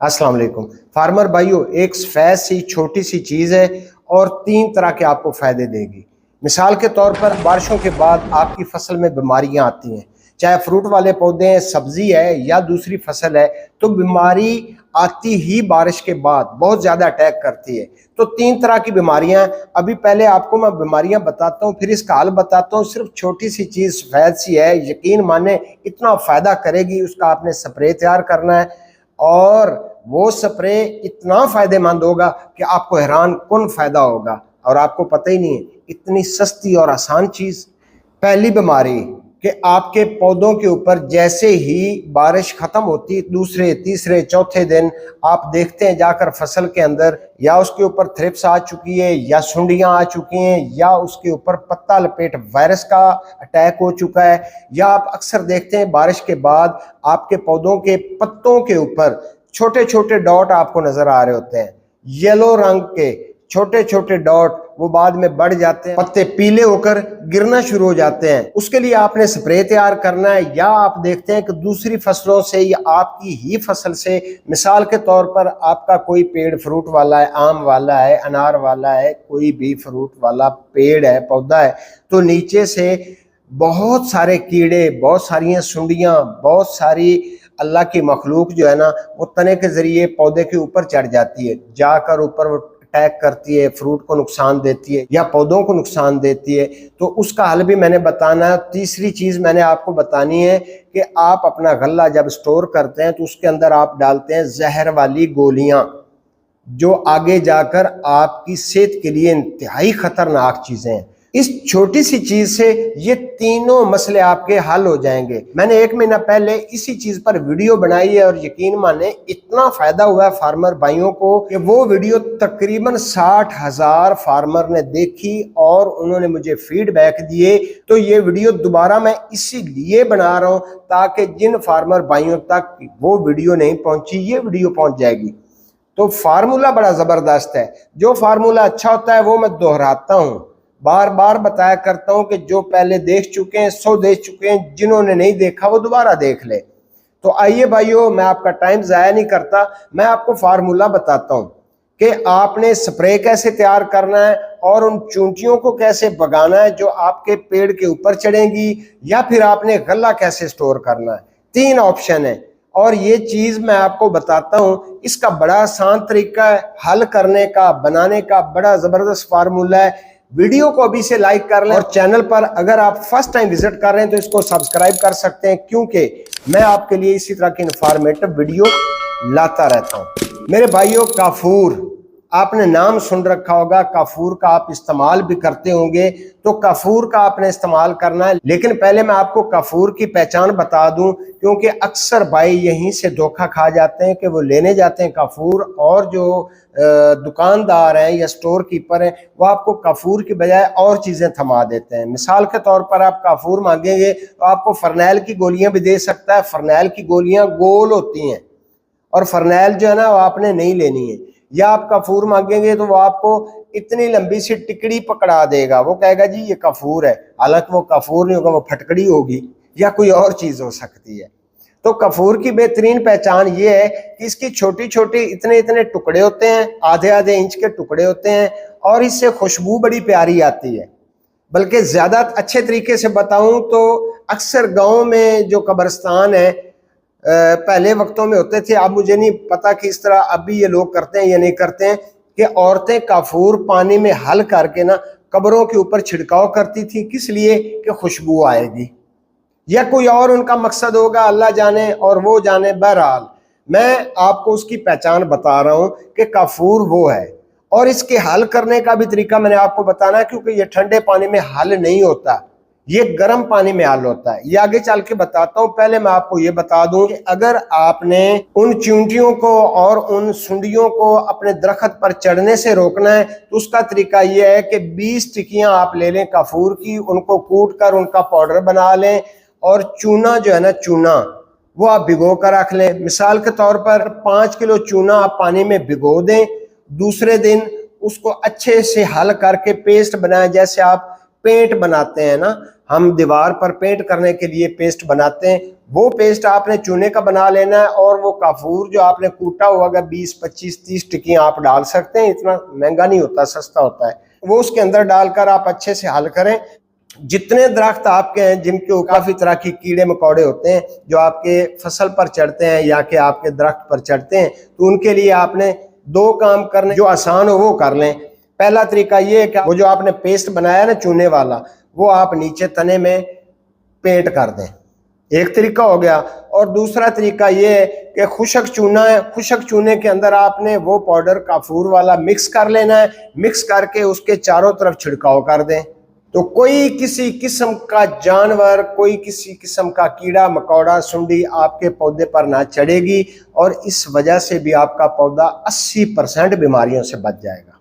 अस्सलाम वालेकुम फार्मर भाइयों, एक सफ़ेद सी छोटी सी चीज़ है और 3 तरह के आपको फ़ायदे देगी। मिसाल के तौर पर बारिशों के बाद आपकी फसल में बीमारियां आती हैं, चाहे फ्रूट वाले पौधे हैं, सब्जी है या दूसरी फसल है, तो बीमारी आती ही बारिश के बाद बहुत ज़्यादा अटैक करती है। तो 3 तरह की बीमारियां, अभी पहले आपको मैं बीमारियां बताता हूँ, फिर इसका हल बताता हूँ। सिर्फ छोटी सी चीज़ सफ़ेद सी है, यकीन माने इतना फ़ायदा करेगी। उसका आपने स्प्रे तैयार करना है और वो स्प्रे इतना फायदेमंद होगा कि आपको हैरान कुन फायदा होगा और आपको पता ही नहीं है। इतनी सस्ती और आसान चीज। पहली बीमारी कि आपके पौधों के ऊपर जैसे ही बारिश खत्म होती, दूसरे तीसरे चौथे दिन आप देखते हैं जाकर फसल के अंदर या उसके ऊपर थ्रिप्स आ चुकी है या सुंडियां आ चुकी हैं या उसके ऊपर पत्ता लपेट वायरस का अटैक हो चुका है। या आप अक्सर देखते हैं बारिश के बाद आपके पौधों के पत्तों के ऊपर छोटे छोटे डॉट आपको नजर आ रहे होते हैं, येलो रंग के छोटे छोटे डॉट। वो बाद में बढ़ जाते हैं, पत्ते पीले होकर गिरना शुरू हो जाते हैं। उसके लिए आपने स्प्रे तैयार करना है। या आप देखते हैं कि दूसरी फसलों से या आपकी ही फसल से, मिसाल के तौर पर आपका कोई पेड़ फ्रूट वाला है, आम वाला है, अनार वाला है, कोई भी फ्रूट वाला पेड़ है, पौधा है, तो नीचे से बहुत सारे कीड़े, बहुत सारी सुंडियां, बहुत सारी अल्लाह की मखलूक जो है ना, वो तने के जरिए पौधे के ऊपर चढ़ जाती है, जाकर ऊपर वो अटैक करती है, फ्रूट को नुकसान देती है या पौधों को नुकसान देती है। तो उसका हल भी मैंने बताना है। तीसरी चीज मैंने आपको बतानी है कि आप अपना गल्ला जब स्टोर करते हैं तो उसके अंदर आप डालते हैं जहर वाली गोलियां, जो आगे जाकर आपकी सेहत के लिए इंतहाई खतरनाक चीजें हैं। इस छोटी सी चीज से ये तीनों मसले आपके हल हो जाएंगे। मैंने 1 महीना पहले इसी चीज पर वीडियो बनाई है और यकीन माने इतना फायदा हुआ है फार्मर भाइयों को कि वो वीडियो तकरीबन 60,000 फार्मर ने देखी और उन्होंने मुझे फीडबैक दिए। तो ये वीडियो दोबारा मैं इसीलिए बना रहा हूं ताकि जिन फार्मर भाइयों तक वो वीडियो नहीं पहुंची, ये वीडियो पहुंच जाएगी। तो फार्मूला बड़ा जबरदस्त है। जो फार्मूला अच्छा होता है वो मैं दोहराता हूं, बार बार बताया करता हूं कि जो पहले देख चुके हैं 100 देख चुके हैं, जिन्होंने नहीं देखा वो दोबारा देख ले। तो आइए भाइयों, मैं आपका टाइम जाया नहीं करता, मैं आपको फार्मूला बताता हूं कि आपने स्प्रे कैसे तैयार करना है और उन चूंटियों को कैसे भगाना है जो आपके पेड़ के ऊपर चढ़ेंगी, या फिर आपने गल्ला कैसे स्टोर करना है। 3 ऑप्शन है और ये चीज मैं आपको बताता हूं। इसका बड़ा आसान तरीका है हल करने का, बनाने का बड़ा जबरदस्त फार्मूला है। वीडियो को अभी से लाइक कर लें और चैनल पर अगर आप फर्स्ट टाइम विजिट कर रहे हैं तो इसको सब्सक्राइब कर सकते हैं, क्योंकि मैं आपके लिए इसी तरह की इंफॉर्मेटिव वीडियो लाता रहता हूं। मेरे भाइयों, काफूर आपने नाम सुन रखा होगा, काफूर का आप इस्तेमाल भी करते होंगे, तो काफूर का आपने इस्तेमाल करना है। लेकिन पहले मैं आपको काफूर की पहचान बता दूं, क्योंकि अक्सर भाई यहीं से धोखा खा जाते हैं कि वो लेने जाते हैं काफूर और जो दुकानदार हैं या स्टोर कीपर हैं वो आपको काफूर की बजाय और चीज़ें थमा देते हैं। मिसाल के तौर पर आप काफूर मांगेंगे तो आपको फरनैल की गोलियां भी दे सकता है। फरनैल की गोलियां गोल होती हैं और फरनैल जो है ना वो आपने नहीं लेनी है। या आप काफूर मांगेंगे तो वो आपको इतनी लंबी सी टिकड़ी पकड़ा देगा, वो कहेगा जी ये काफूर है, हालांकि वो काफूर नहीं होगा, वो फटकड़ी होगी या कोई और चीज हो सकती है। तो काफूर की बेहतरीन पहचान ये है कि इसकी छोटी छोटी इतने इतने टुकड़े होते हैं, आधे आधे इंच के टुकड़े होते हैं और इससे खुशबू बड़ी प्यारी आती है। बल्कि ज्यादा अच्छे तरीके से बताऊं तो अक्सर गाँव में जो कब्रिस्तान है पहले वक्तों में होते थे, अब मुझे नहीं पता कि इस तरह अब भी ये लोग करते हैं या नहीं करते हैं, कि औरतें काफूर पानी में हल करके ना कब्रों के ऊपर छिड़काव करती थी। किस लिए? कि खुशबू आएगी या कोई और उनका मकसद होगा, अल्लाह जाने और वो जाने। बहरहाल मैं आपको उसकी पहचान बता रहा हूं कि काफूर वो है। और इसके हल करने का भी तरीका मैंने आपको बताना है, क्योंकि ये ठंडे पानी में हल नहीं होता, ये गर्म पानी में हल होता है। ये आगे चल के बताता हूं। पहले मैं आपको ये बता दूं कि अगर आपने उन चूंटियों को और उन सुंडियों को अपने दरख्त पर चढ़ने से रोकना है तो उसका तरीका यह है कि 20 टिकियां आप ले लें काफूर की, उनको कूट कर उनका पाउडर बना लें और चूना जो है ना, चूना वो आप भिगो कर रख लें। मिसाल के तौर पर 5 किलो चूना आप पानी में भिगो दें, दूसरे दिन उसको अच्छे से हल करके पेस्ट बनाएं। जैसे आप पेंट बनाते हैं ना, हम दीवार पर पेंट करने के लिए पेस्ट बनाते हैं, वो पेस्ट आपने चूने का बना लेना है। और वो काफूर जो आपने कूटा हुआ 20, 25, 30 टिक्कियां आप डाल सकते हैं, इतना महंगा नहीं होता, सस्ता होता है। वो उसके अंदर डालकर आप अच्छे से हल करें। जितने दरख्त आपके हैं जिनके काफी तरह की कीड़े मकोड़े होते हैं जो आपके फसल पर चढ़ते हैं या कि आपके दरख्त पर चढ़ते हैं, तो उनके लिए आपने 2 काम करने जो आसान हो वो कर लें। पहला तरीका ये है कि वो जो आपने पेस्ट बनाया ना चूने वाला, वो आप नीचे तने में पेंट कर दें, एक तरीका हो गया। और दूसरा तरीका ये है कि खुशक चूना है, खुशक चूने के अंदर आपने वो पाउडर काफूर वाला मिक्स कर लेना है, मिक्स करके उसके चारों तरफ छिड़काव कर दें। तो कोई किसी किस्म का जानवर, कोई किसी किस्म का कीड़ा मकोड़ा, सुंडी आपके पौधे पर ना चढ़ेगी और इस वजह से भी आपका पौधा 80% बीमारियों से बच जाएगा।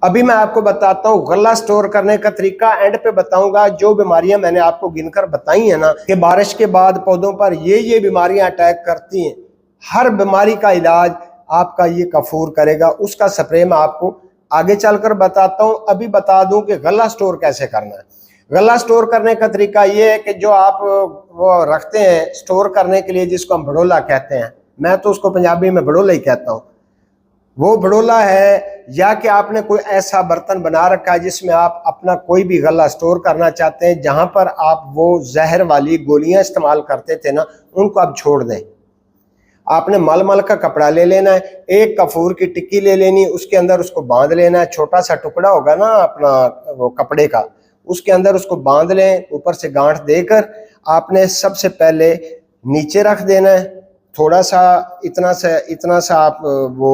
अभी मैं आपको बताता हूँ गल्ला स्टोर करने का तरीका, एंड पे बताऊंगा। जो बीमारियां मैंने आपको गिनकर बताई है ना कि बारिश के बाद पौधों पर ये बीमारियां अटैक करती हैं, हर बीमारी का इलाज आपका ये काफूर करेगा। उसका स्प्रे मैं आपको आगे चलकर बताता हूँ। अभी बता दूं कि गल्ला स्टोर कैसे करना है। गल्ला स्टोर करने का तरीका ये है कि जो आप वो रखते हैं स्टोर करने के लिए, जिसको हम भड़ोला कहते हैं, मैं तो उसको पंजाबी में भड़ोला ही कहता हूँ, वो भड़ोला है। या कि आपने कोई ऐसा बर्तन बना रखा है जिसमें आप अपना कोई भी गल्ला स्टोर करना चाहते हैं, जहां पर आप वो जहर वाली गोलियां इस्तेमाल करते थे ना, उनको आप छोड़ दें। आपने मलमल का कपड़ा ले लेना है, एक कफूर की टिक्की ले लेनी, उसके अंदर उसको बांध लेना है। छोटा सा टुकड़ा होगा ना अपना वो कपड़े का, उसके अंदर उसको बांध लें, ऊपर से गांठ देकर आपने सबसे पहले नीचे रख देना है। थोड़ा सा इतना सा आप वो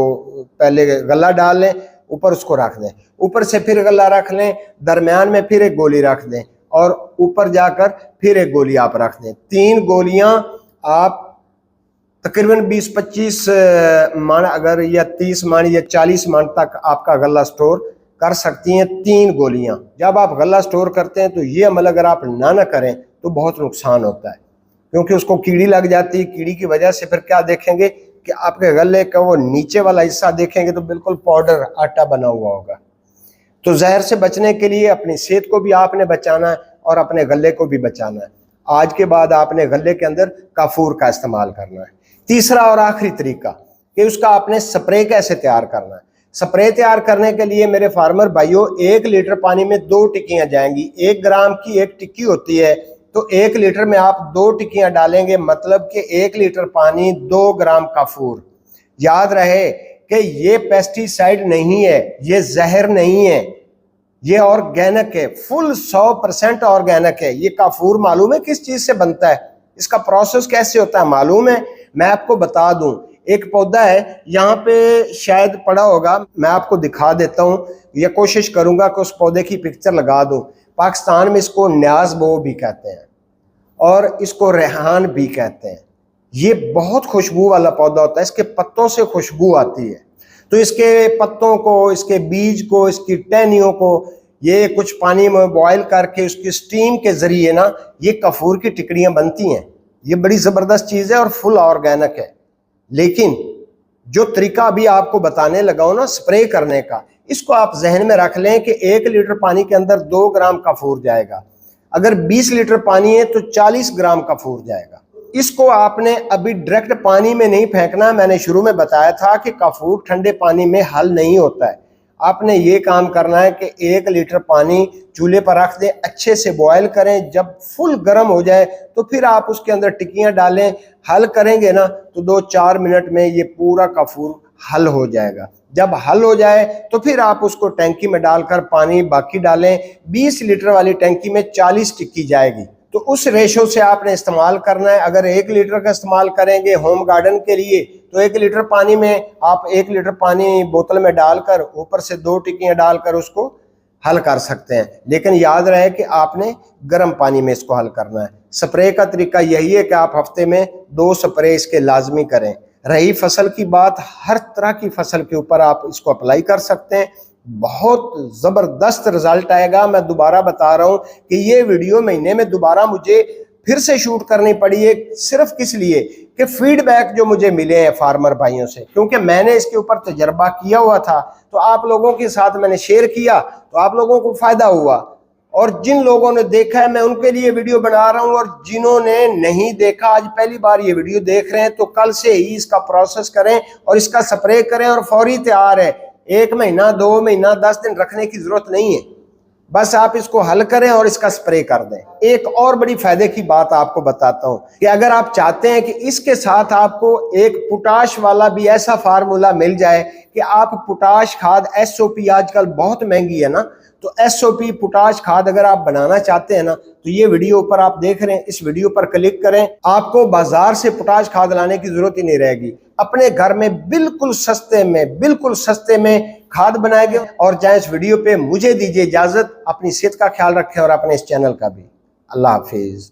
पहले गला डाल लें, ऊपर उसको रख दें, ऊपर से फिर गला रख लें, दरमियान में फिर एक गोली रख दें और ऊपर जाकर फिर एक गोली आप रख दें। 3 गोलियां आप तकरीबन 20-25 मन अगर या 30 मन या 40 मन तक आपका गला स्टोर कर सकती हैं। 3 गोलियां जब आप गला स्टोर करते हैं तो ये अमल अगर आप ना करें तो बहुत नुकसान होता है, क्योंकि उसको कीड़ी लग जाती है। कीड़ी की वजह से फिर क्या देखेंगे कि आपके गले का वो नीचे वाला हिस्सा देखेंगे तो बिल्कुल पाउडर आटा बना हुआ होगा। तो जहर से बचने के लिए अपनी सेहत को भी आपने बचाना है और अपने गले को भी बचाना है। आज के बाद आपने गले के अंदर काफूर का इस्तेमाल करना है। तीसरा और आखिरी तरीका कि उसका आपने स्प्रे कैसे तैयार करना है। स्प्रे तैयार करने के लिए मेरे फार्मर भाइयों, 1 लीटर पानी में 2 टिक्कियां जाएंगी। 1 ग्राम की एक टिक्की होती है, तो 1 लीटर में आप 2 टिक्कियां डालेंगे, मतलब कि 1 लीटर पानी 2 ग्राम काफूर। याद रहे कि ये पेस्टिसाइड नहीं है, ये जहर नहीं है, ये ऑर्गेनिक है, फुल 100% ऑर्गेनिक है। ये काफूर मालूम है किस चीज से बनता है, इसका प्रोसेस कैसे होता है मालूम है? मैं आपको बता दूं। एक पौधा है, यहाँ पे शायद पड़ा होगा, मैं आपको दिखा देता हूँ, या कोशिश करूंगा कि उस पौधे की पिक्चर लगा दूं। पाकिस्तान में इसको न्याज बो भी कहते हैं और इसको रेहान भी कहते हैं। ये बहुत खुशबू वाला पौधा होता है, इसके पत्तों से खुशबू आती है। तो इसके पत्तों को, इसके बीज को, इसकी टहनियों को ये कुछ पानी में बॉयल करके उसकी स्टीम के जरिए ना ये काफूर की टिकड़ियां बनती हैं। ये बड़ी जबरदस्त चीज है और फुल ऑर्गेनिक है। लेकिन जो तरीका अभी आपको बताने लगा हूं ना स्प्रे करने का, इसको आप जहन में रख लें कि 1 लीटर पानी के अंदर 2 ग्राम काफूर जाएगा। अगर 20 लीटर पानी है तो 40 ग्राम काफूर जाएगा। इसको आपने अभी डायरेक्ट पानी में नहीं फेंकना। मैंने शुरू में बताया था कि काफूर ठंडे पानी में हल नहीं होता है। आपने ये काम करना है कि 1 लीटर पानी चूल्हे पर रख दें, अच्छे से बॉयल करें। जब फुल गर्म हो जाए तो फिर आप उसके अंदर टिक्कियां डालें, हल करेंगे ना तो 2-4 मिनट में ये पूरा काफूर हल हो जाएगा। जब हल हो जाए तो फिर आप उसको टैंकी में डालकर पानी बाकी डालें। 20 लीटर वाली टैंकी में 40 टिक्की जाएगी, तो उस रेशो से आपने इस्तेमाल करना है। अगर 1 लीटर का इस्तेमाल करेंगे होम गार्डन के लिए तो 1 लीटर पानी में आप 1 लीटर पानी बोतल में डालकर ऊपर से 2 टिक्कियां डालकर उसको हल कर सकते हैं। लेकिन याद रहे कि आपने गर्म पानी में इसको हल करना है। स्प्रे का तरीका यही है कि आप हफ्ते में 2 स्प्रे इसके लाजमी करें। रही फसल की बात, हर तरह की फसल के ऊपर आप इसको अप्लाई कर सकते हैं, बहुत ज़बरदस्त रिजल्ट आएगा। मैं दोबारा बता रहा हूं कि ये वीडियो महीने में दोबारा मुझे फिर से शूट करनी पड़ी है, सिर्फ किस लिए कि फीडबैक जो मुझे मिले हैं फार्मर भाइयों से, क्योंकि मैंने इसके ऊपर तजर्बा किया हुआ था तो आप लोगों के साथ मैंने शेयर किया तो आप लोगों को फायदा हुआ। और जिन लोगों ने देखा है मैं उनके लिए वीडियो बना रहा हूं, और जिन्होंने नहीं देखा आज पहली बार ये वीडियो देख रहे हैं तो कल से ही इसका प्रोसेस करें और इसका स्प्रे करें और फौरी तैयार है। 1 महीना 2 महीना 10 दिन रखने की जरूरत नहीं है, बस आप इसको हल करें और इसका स्प्रे कर दें। एक और बड़ी फायदे की बात आपको बताता हूं कि अगर आप चाहते हैं कि इसके साथ आपको एक पोटाश वाला भी ऐसा फार्मूला मिल जाए कि आप पोटाश खाद एसओपी आजकल बहुत महंगी है ना, तो एसओपी पोटाश खाद अगर आप बनाना चाहते हैं ना तो ये वीडियो ऊपर आप देख रहे हैं, इस वीडियो पर क्लिक करें। आपको बाजार से पोटाश खाद लाने की जरूरत ही नहीं रहेगी, अपने घर में बिल्कुल सस्ते में खाद बनाएंगे। और जाए इस वीडियो पे मुझे दीजिए इजाजत, अपनी सेहत का ख्याल रखें और अपने इस चैनल का भी। अल्लाह हाफिज।